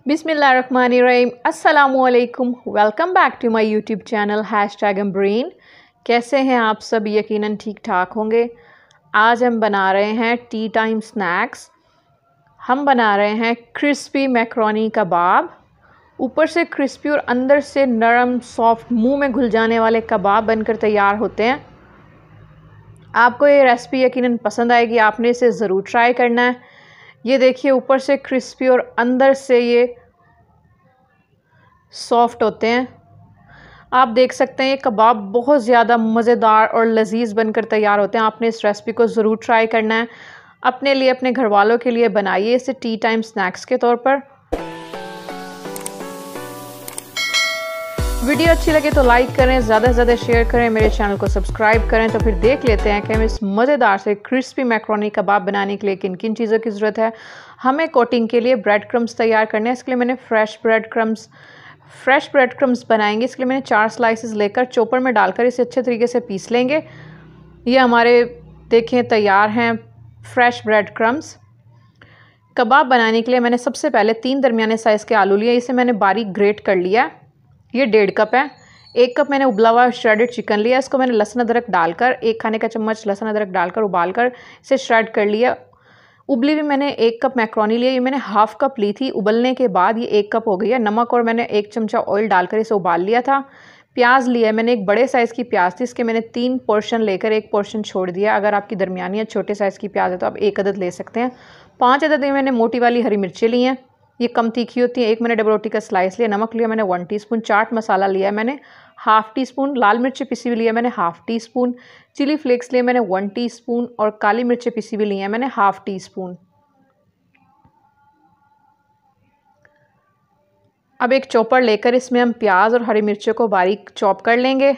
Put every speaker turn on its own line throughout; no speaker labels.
बिस्मिल्लाहिर्रहमानिर्रहीम। अस्सलामुअलैकुम। Welcome back to my YouTube channel #एम्ब्रेन। कैसे हैं आप सब? यकीनन ठीक ठाक होंगे। आज हम बना रहे हैं टी टाइम स्नैक्स। हम बना रहे हैं क्रिस्पी मैकरोनी कबाब। ऊपर से क्रिस्पी और अंदर से नरम सॉफ्ट, मुंह में घुल जाने वाले कबाब बनकर तैयार होते हैं। आपको ये रेसिपी यकीनन पसंद आएगी, आपने इसे ज़रूर ट्राई करना है। ये देखिए, ऊपर से क्रिस्पी और अंदर से ये सॉफ्ट होते हैं। आप देख सकते हैं ये कबाब बहुत ज़्यादा मज़ेदार और लजीज बनकर तैयार होते हैं। आपने इस रेसिपी को ज़रूर ट्राई करना है। अपने लिए, अपने घर वालों के लिए बनाइए इसे टी टाइम स्नैक्स के तौर पर। वीडियो अच्छी लगे तो लाइक करें, ज़्यादा से ज़्यादा शेयर करें, मेरे चैनल को सब्सक्राइब करें। तो फिर देख लेते हैं कि हम इस मज़ेदार से क्रिस्पी मैकरोनी कबाब बनाने के लिए किन किन चीज़ों की ज़रूरत है। हमें कोटिंग के लिए ब्रेड क्रम्स तैयार करने हैं। इसके लिए मैंने फ्रेश ब्रेड क्रम्स बनाएंगे। इसके लिए मैंने 4 स्लाइसेस लेकर चॉपर में डालकर इसे अच्छे तरीके से पीस लेंगे। ये हमारे देखें तैयार हैं फ्रेश ब्रेड क्रम्स। कबाब बनाने के लिए मैंने सबसे पहले 3 दरमियाने साइज़ के आलू लिए। इसे मैंने बारीक ग्रेट कर लिया। ये 1.5 कप है। 1 कप मैंने उबला हुआ श्रेडेड चिकन लिया। इसको मैंने लहसुन अदरक डालकर 1 खाने का चम्मच लहसुन अदरक डालकर उबालकर इसे श्रेड कर लिया। उबली भी मैंने 1 कप मैक्रोनी लिया। ये मैंने हाफ़ कप ली थी। उबलने के बाद ये 1 कप हो गई है। नमक और मैंने 1 चमचा ऑयल डालकर इसे उबाल लिया था। प्याज लिया है मैंने, एक बड़े साइज़ की प्याज थी। इसके मैंने 3 पोर्शन लेकर 1 पोर्शन छोड़ दिया। अगर आपकी दरमियानी या छोटे साइज़ की प्याज है तो आप 1 अदद ले सकते हैं। 5 अदद मैंने मोटी वाली हरी मिर्चें ली हैं, ये कम तीखी होती है। 1 मैंने डबल रोटी का स्लाइस लिया। नमक लिया मैंने 1 टीस्पून। चाट मसाला लिया है मैंने ½ टीस्पून। लाल मिर्च पिसी हुई लिया मैंने ½ टीस्पून। चिली फ्लेक्स लिए मैंने 1 टीस्पून और काली मिर्च पिसी हुई ली है मैंने ½ टीस्पून। अब एक चॉपर लेकर इसमें हम प्याज और हरी मिर्चों को बारीक चॉप कर लेंगे।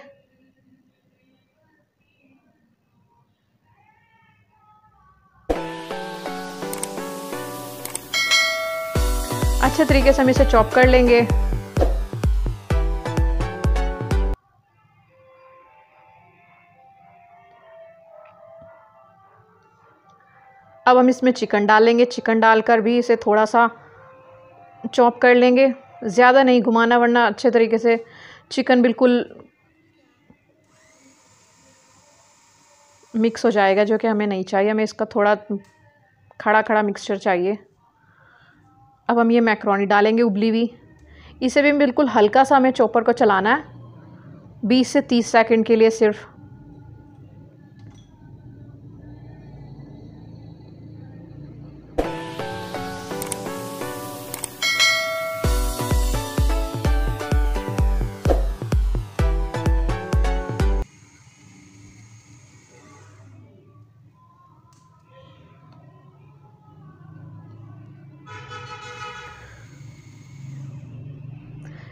अच्छे तरीके से हम इसे चॉप कर लेंगे। अब हम इसमें चिकन डालेंगे। चिकन डालकर भी इसे थोड़ा सा चॉप कर लेंगे, ज़्यादा नहीं घुमाना वरना अच्छे तरीके से चिकन बिल्कुल मिक्स हो जाएगा, जो कि हमें नहीं चाहिए। हमें इसका थोड़ा खड़ा खड़ा मिक्सचर चाहिए। अब हम ये मैक्रोनी डालेंगे उबली हुई। इसे भी बिल्कुल हल्का सा हमें चॉपर को चलाना है, 20 से 30 सेकंड के लिए सिर्फ।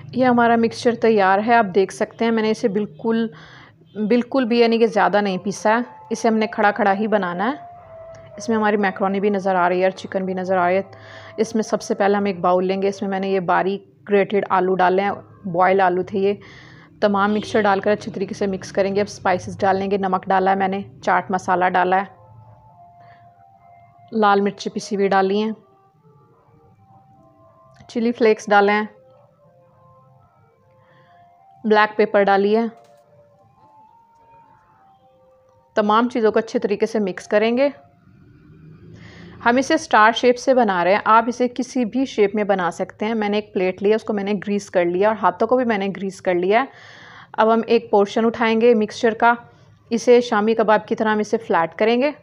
ये हमारा मिक्सचर तैयार है। आप देख सकते हैं मैंने इसे बिल्कुल भी यानी कि ज़्यादा नहीं पीसा है। इसे हमने खड़ा खड़ा ही बनाना है। इसमें हमारी मैक्रोनी भी नज़र आ रही है और चिकन भी नज़र आ रही है। इसमें सबसे पहले हम एक बाउल लेंगे। इसमें मैंने ये बारीक ग्रेटेड आलू डाले हैं, बॉयल आलू थे ये। तमाम मिक्सचर डालकर अच्छी तरीके से मिक्स करेंगे। अब स्पाइसेस डालेंगे। नमक डाला है मैंने, चाट मसाला डाला है, लाल मिर्च पिसी हुई डाली हैं, चिली फ्लेक्स डाले हैं, ब्लैक पेपर डाली है। तमाम चीज़ों को अच्छे तरीके से मिक्स करेंगे। हम इसे स्टार शेप से बना रहे हैं, आप इसे किसी भी शेप में बना सकते हैं। मैंने एक प्लेट लिया, उसको मैंने ग्रीस कर लिया और हाथों को भी मैंने ग्रीस कर लिया है। अब हम एक पोर्शन उठाएंगे मिक्सचर का, इसे शामी कबाब की तरह हम इसे फ्लैट करेंगे।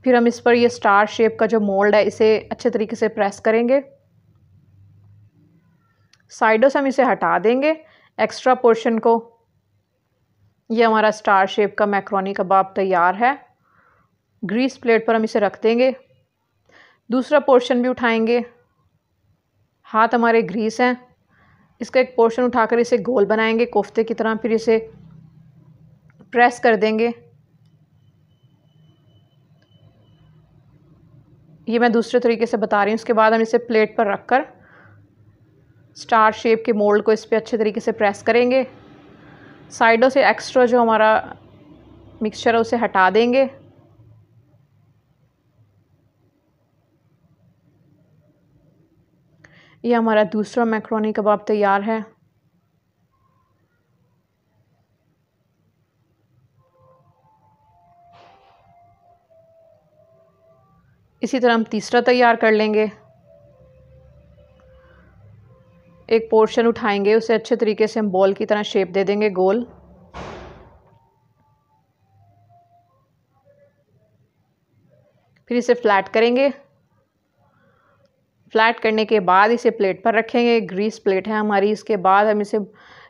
फिर हम इस पर ये स्टार शेप का जो मोल्ड है इसे अच्छे तरीके से प्रेस करेंगे। साइडों से हम इसे हटा देंगे एक्स्ट्रा पोर्शन को। ये हमारा स्टार शेप का मैक्रोनी कबाब तैयार है। ग्रीस प्लेट पर हम इसे रख देंगे। दूसरा पोर्शन भी उठाएंगे, हाथ हमारे ग्रीस हैं। इसका एक पोर्शन उठाकर इसे गोल बनाएंगे कोफ्ते की तरह, फिर इसे प्रेस कर देंगे। ये मैं दूसरे तरीके से बता रही हूँ। उसके बाद हम इसे प्लेट पर रखकर स्टार शेप के मोल्ड को इस पर अच्छे तरीके से प्रेस करेंगे। साइडों से एक्स्ट्रा जो हमारा मिक्सचर है उसे हटा देंगे। ये हमारा दूसरा मैक्रोनी कबाब तैयार है। इसी तरह हम तीसरा तैयार कर लेंगे। एक पोर्शन उठाएंगे, उसे अच्छे तरीके से हम बॉल की तरह शेप दे देंगे, गोल। फिर इसे फ्लैट करेंगे। फ्लैट करने के बाद इसे प्लेट पर रखेंगे, ग्रीस प्लेट है हमारी। इसके बाद हम इसे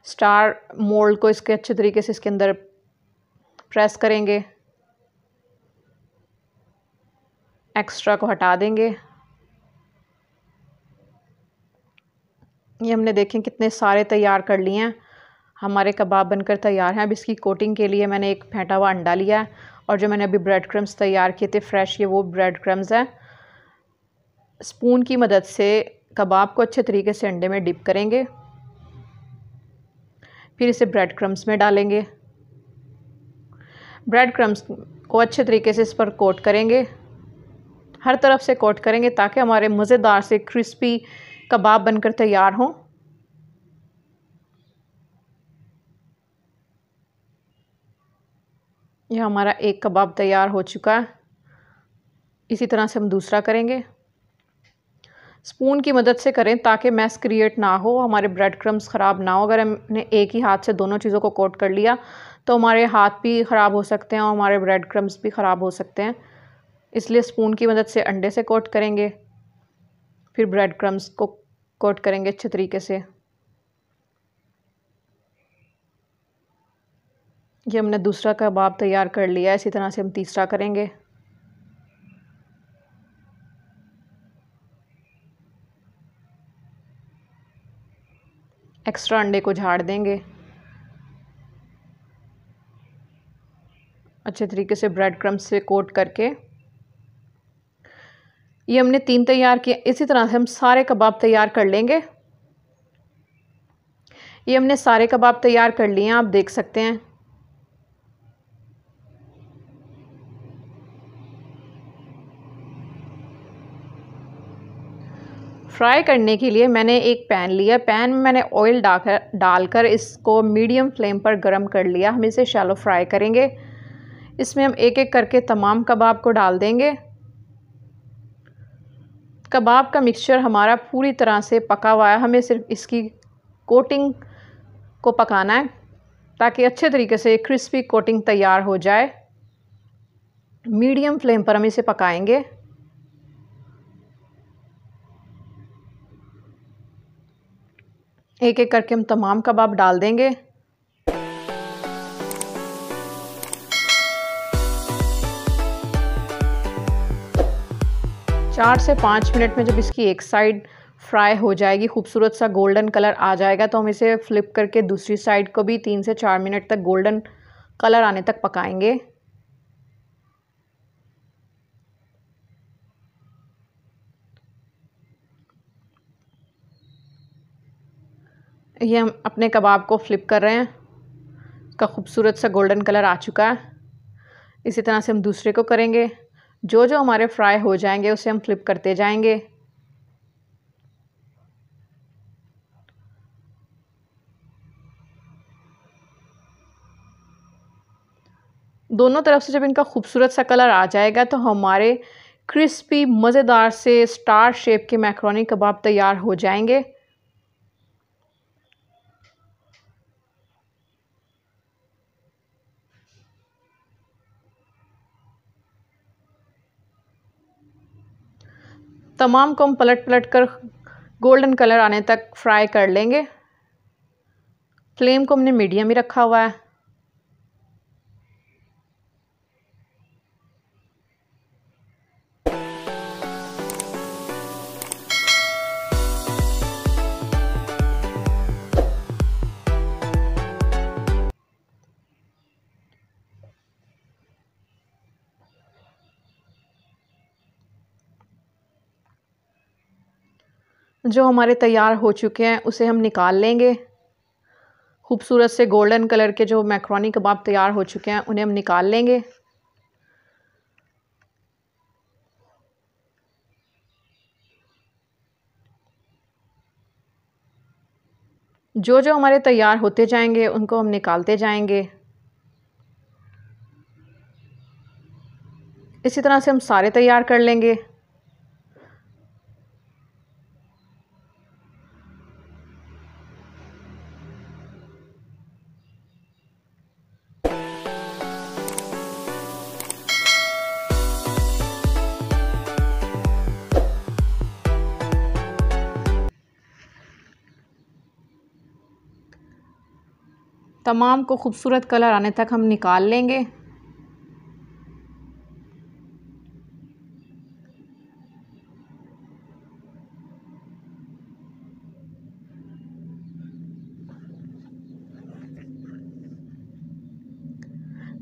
स्टार मोल्ड को इसके अच्छे तरीके से इसके अंदर प्रेस करेंगे, एक्स्ट्रा को हटा देंगे। ये हमने देखें कितने सारे तैयार कर लिए हैं, हमारे कबाब बनकर तैयार हैं। अब इसकी कोटिंग के लिए मैंने एक फेंटा हुआ अंडा लिया है, और जो मैंने अभी ब्रेड क्रम्स तैयार किए थे फ्रेश, ये वो ब्रेड क्रम्स हैं। स्पून की मदद से कबाब को अच्छे तरीके से अंडे में डिप करेंगे, फिर इसे ब्रेड क्रम्स में डालेंगे। ब्रेड क्रम्स को अच्छे तरीके से इस पर कोट करेंगे, हर तरफ से कोट करेंगे, ताकि हमारे मज़ेदार से क्रिस्पी कबाब बनकर तैयार हों। यह हमारा एक कबाब तैयार हो चुका है। इसी तरह से हम दूसरा करेंगे। स्पून की मदद से करें ताकि मैस क्रिएट ना हो, हमारे ब्रेड क्रम्स ख़राब ना हो। अगर हमने एक ही हाथ से दोनों चीज़ों को कोट कर लिया तो हमारे हाथ भी ख़राब हो सकते हैं और हमारे ब्रेड क्रम्स भी ख़राब हो सकते हैं। इसलिए स्पून की मदद से अंडे से कोट करेंगे, फिर ब्रेड क्रम्स को कोट करेंगे अच्छे तरीके से। ये हमने दूसरा कबाब तैयार कर लिया है। इसी तरह से हम तीसरा करेंगे। एक्स्ट्रा अंडे को झाड़ देंगे, अच्छे तरीके से ब्रेड क्रम्स से कोट करके। ये हमने 3 तैयार किए। इसी तरह से हम सारे कबाब तैयार कर लेंगे। ये हमने सारे कबाब तैयार कर लिए हैं, आप देख सकते हैं। फ्राई करने के लिए मैंने एक पैन लिया। पैन में मैंने ऑयल डालकर इसको मीडियम फ्लेम पर गर्म कर लिया। हम इसे शैलो फ्राई करेंगे। इसमें हम एक एक करके तमाम कबाब को डाल देंगे। कबाब का मिक्सचर हमारा पूरी तरह से पका हुआ है, हमें सिर्फ इसकी कोटिंग को पकाना है ताकि अच्छे तरीके से क्रिस्पी कोटिंग तैयार हो जाए। मीडियम फ्लेम पर हम इसे पकाएंगे। एक एक करके हम तमाम कबाब डाल देंगे। चार से 5 मिनट में जब इसकी एक साइड फ्राई हो जाएगी, खूबसूरत सा गोल्डन कलर आ जाएगा, तो हम इसे फ्लिप करके दूसरी साइड को भी 3 से 4 मिनट तक गोल्डन कलर आने तक पकाएंगे। ये हम अपने कबाब को फ्लिप कर रहे हैं, का खूबसूरत सा गोल्डन कलर आ चुका है। इसी तरह से हम दूसरे को करेंगे। जो जो हमारे फ्राई हो जाएंगे उसे हम फ्लिप करते जाएंगे। दोनों तरफ से जब इनका खूबसूरत सा कलर आ जाएगा तो हमारे क्रिस्पी मज़ेदार से स्टार शेप के मैक्रोनी कबाब तैयार हो जाएंगे। तमाम को हम पलट पलट कर गोल्डन कलर आने तक फ्राई कर लेंगे। फ्लेम को हमने मीडियम ही रखा हुआ है। जो हमारे तैयार हो चुके हैं उसे हम निकाल लेंगे। खूबसूरत से गोल्डन कलर के जो मैक्रोनी कबाब तैयार हो चुके हैं उन्हें हम निकाल लेंगे। जो जो हमारे तैयार होते जाएंगे उनको हम निकालते जाएंगे। इसी तरह से हम सारे तैयार कर लेंगे। तमाम को खूबसूरत कलर आने तक हम निकाल लेंगे।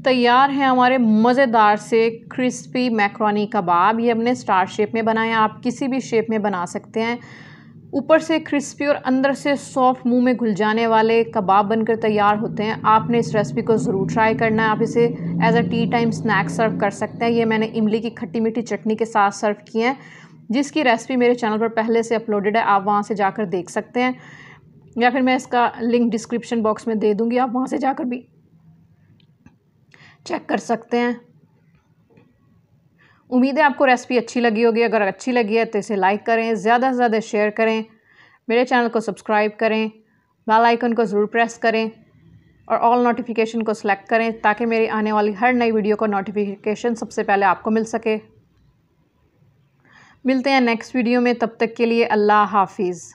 तैयार हैं हमारे मज़ेदार से क्रिस्पी मैक्रोनी कबाब। ये हमने स्टार शेप में बनाया, आप किसी भी शेप में बना सकते हैं। ऊपर से क्रिस्पी और अंदर से सॉफ्ट, मुंह में घुल जाने वाले कबाब बनकर तैयार होते हैं। आपने इस रेसिपी को ज़रूर ट्राई करना है। आप इसे as a tea time snack serve कर सकते हैं। ये मैंने इमली की खट्टी मीठी चटनी के साथ सर्व किए हैं, जिसकी रेसिपी मेरे चैनल पर पहले से अपलोडेड है, आप वहाँ से जाकर देख सकते हैं, या फिर मैं इसका लिंक डिस्क्रिप्शन बॉक्स में दे दूँगी, आप वहाँ से जाकर भी चेक कर सकते हैं। उम्मीद है आपको रेसिपी अच्छी लगी होगी। अगर अच्छी लगी है तो इसे लाइक करें, ज़्यादा से ज़्यादा शेयर करें, मेरे चैनल को सब्सक्राइब करें, बेल आइकन को ज़रूर प्रेस करें और ऑल नोटिफिकेशन को सिलेक्ट करें ताकि मेरी आने वाली हर नई वीडियो का नोटिफिकेशन सबसे पहले आपको मिल सके। मिलते हैं नेक्स्ट वीडियो में, तब तक के लिए अल्लाह हाफिज़।